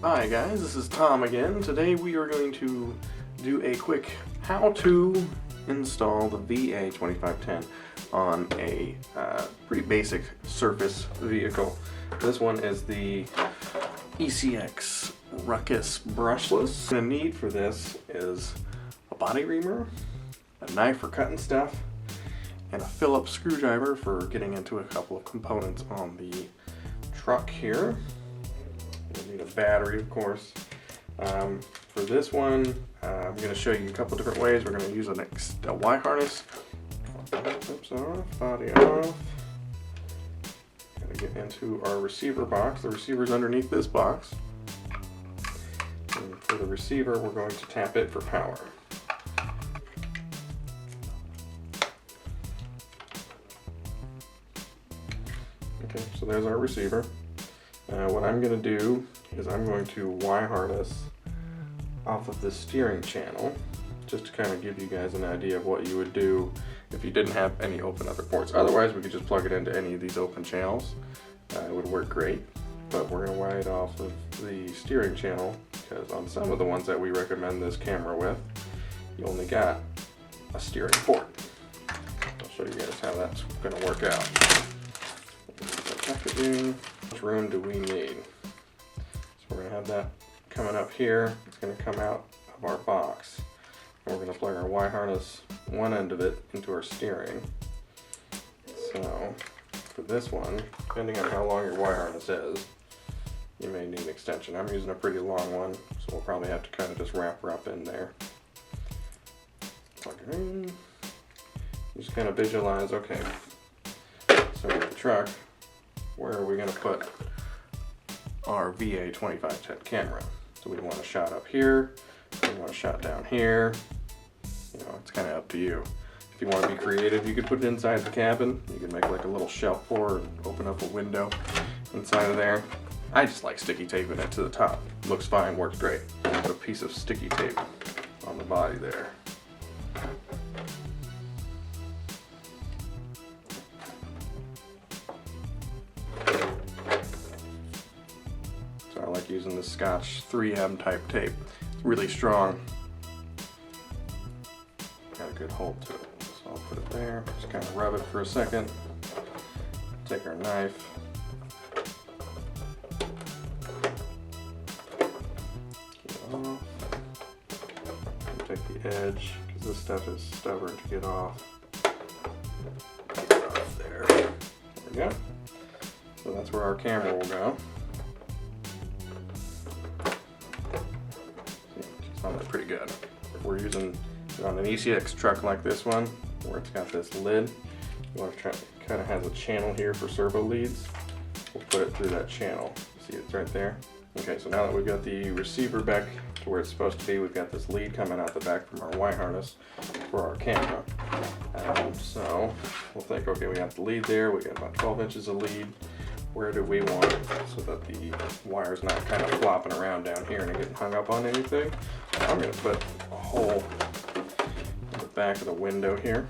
Hi guys, this is Tom again. Today we are going to do a quick how to install the VA2510 on a pretty basic surface vehicle. This one is the ECX Ruckus Brushless. What you're going to need for this is a body reamer, a knife for cutting stuff, and a Phillips screwdriver for getting into a couple of components on the truck here. You'll need a battery, of course. For this one, I'm going to show you a couple different ways. We're going to use a Y harness. Oops, off, body off. Got to get into our receiver box. The receiver's underneath this box. And for the receiver, we're going to tap it for power. Okay, so there's our receiver. What I'm going to do is I'm going to Y harness off of the steering channel, just to kind of give you guys an idea of what you would do if you didn't have any open other ports. Otherwise, we could just plug it into any of these open channels. It would work great, but we're going to Y it off of the steering channel because on some of the ones that we recommend this camera with, you only got a steering port. I'll show you guys how that's going to work out. Packaging. How much room do we need? So we're going to have that coming up here. It's going to come out of our box. And we're going to plug our Y harness, one end of it, into our steering. So for this one, depending on how long your Y harness is, you may need an extension. I'm using a pretty long one, so we'll probably have to kind of just wrap her up in there. Plug it in. You just kind of visualize, okay, so with the truck, where are we going to put our VA2510 camera? So we want a shot up here, we want a shot down here. You know, it's kind of up to you. If you want to be creative, you could put it inside the cabin. You can make like a little shelf for it and open up a window inside of there. I just like sticky taping it to the top. Looks fine, works great. Put a piece of sticky tape on the body there. I like using the Scotch 3M type tape. It's really strong. Got a good hold to it. So I'll put it there. Just kind of rub it for a second. Take our knife. Get it off. And take the edge, because this stuff is stubborn to get off. Get it off there. There we go. So that's where our camera will go. Sounded pretty good. If we're using on an ECX truck like this one, where it's got this lid, you want to try, it kind of has a channel here for servo leads. We'll put it through that channel. See, it's right there. Okay, so now that we've got the receiver back to where it's supposed to be, we've got this lead coming out the back from our Y harness for our camera. So we'll think, okay, we got the lead there. We got about 12 inches of lead. Where do we want it so that the wire's not kind of flopping around down here and getting hung up on anything? I'm going to put a hole in the back of the window here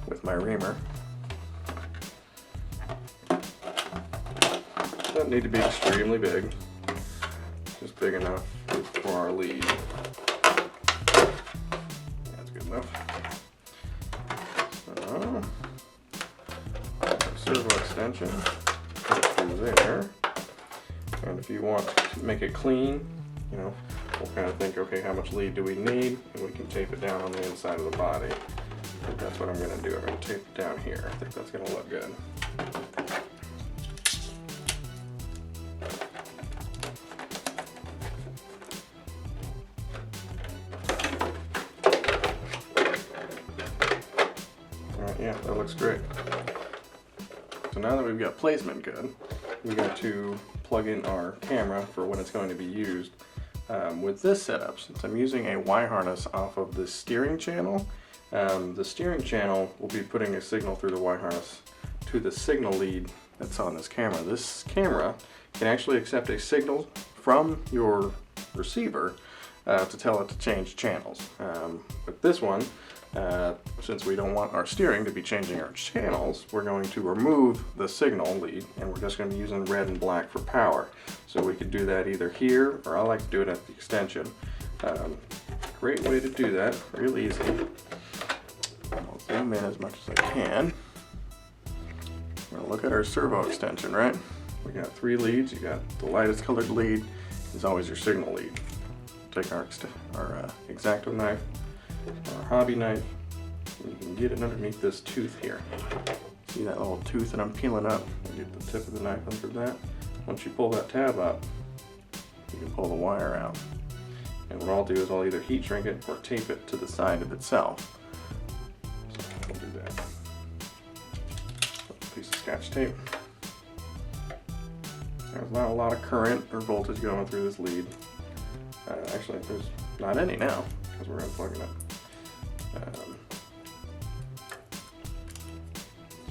with my reamer. Doesn't need to be extremely big, just big enough for our lead. That's good enough. So, servo extension through there, and if you want to make it clean, you know, we'll kind of think, okay, how much lead do we need, and we can tape it down on the inside of the body. I think that's what I'm going to do. I'm going to tape it down here. I think that's going to look good. Alright, yeah, that looks great. So now that we've got placement good, we got to plug in our camera for when it's going to be used. With this setup, since I'm using a Y harness off of the steering channel, the steering channel will be putting a signal through the Y harness to the signal lead that's on this camera. This camera can actually accept a signal from your receiver to tell it to change channels. With this one, since we don't want our steering to be changing our channels, we're going to remove the signal lead, and we're just going to be using red and black for power. So we could do that either here, or I like to do it at the extension. Great way to do that, real easy. I'll zoom in as much as I can. We're gonna look at our servo extension, right? We got 3 leads. You got the lightest colored lead is always your signal lead. Take our X-Acto knife, our hobby knife, and you can get it underneath this tooth here. See that little tooth that I'm peeling up? You get the tip of the knife under that. Once you pull that tab up, you can pull the wire out. And what I'll do is I'll either heat shrink it or tape it to the side of itself. So we'll do that. A piece of Scotch tape. There's not a lot of current or voltage going through this lead. Actually, there's not any now because we're unplugging it.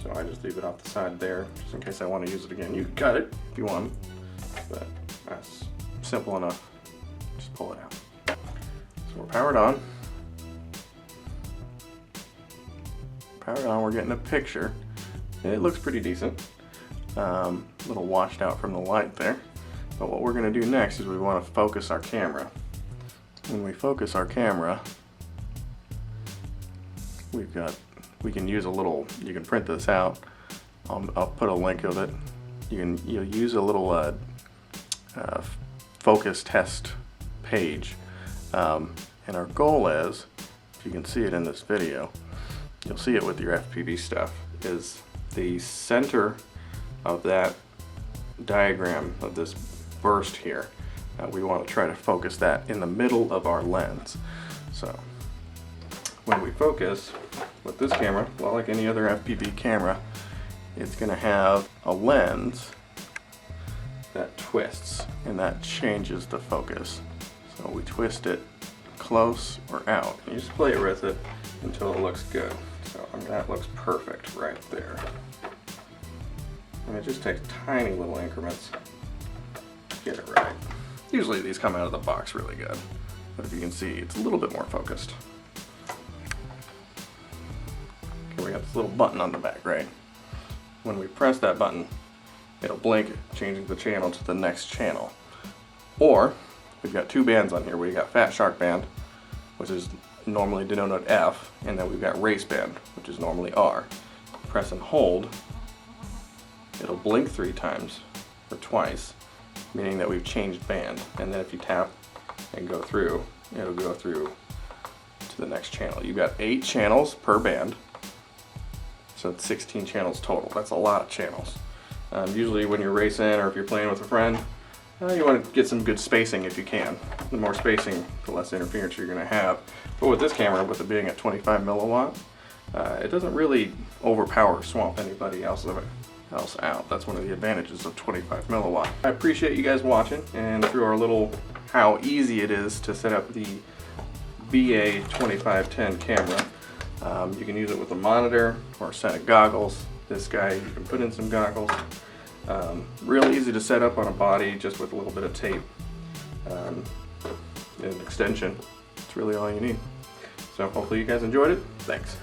So I just leave it off the side there, just in case I want to use it again. You can cut it if you want, but that's simple enough. Just pull it out. So we're powered on. Powered on, we're getting a picture. It looks pretty decent. A little washed out from the light there. But what we're going to do next is we want to focus our camera. When we focus our camera, we can use a little, you can print this out. I'll put a link of it. You'll use a little focus test page. And our goal is, if you can see it in this video, you'll see it with your FPV stuff, is the center of that diagram of this burst here. We want to try to focus that in the middle of our lens. So when we focus with this camera, well, like any other FPV camera, it's going to have a lens that twists, and that changes the focus. So we twist it close or out. You just play with it until it looks good. So that looks perfect right there. And it just takes tiny little increments to get it right. Usually these come out of the box really good, but if you can see, it's a little bit more focused. Okay, we got this little button on the back, right? When we press that button, it'll blink, changing the channel to the next channel. Or, we've got 2 bands on here. We've got Fat Shark Band, which is normally denoted F, and then we've got Race Band, which is normally R. Press and hold, it'll blink 3 times, or twice, meaning that we've changed band. And then if you tap and go through, it'll go through to the next channel. You've got 8 channels per band, so it's 16 channels total. That's a lot of channels. Usually when you're racing or if you're playing with a friend, you want to get some good spacing if you can. The more spacing, the less interference you're going to have. But with this camera, with it being at 25 milliwatt, it doesn't really overpower or swamp anybody else out. That's one of the advantages of 25 milliwatt. I appreciate you guys watching, and through our little how easy it is to set up the VA2510 camera. You can use it with a monitor or a set of goggles. This guy, you can put in some goggles. Real easy to set up on a body just with a little bit of tape and an extension. It's really all you need. So hopefully you guys enjoyed it. Thanks.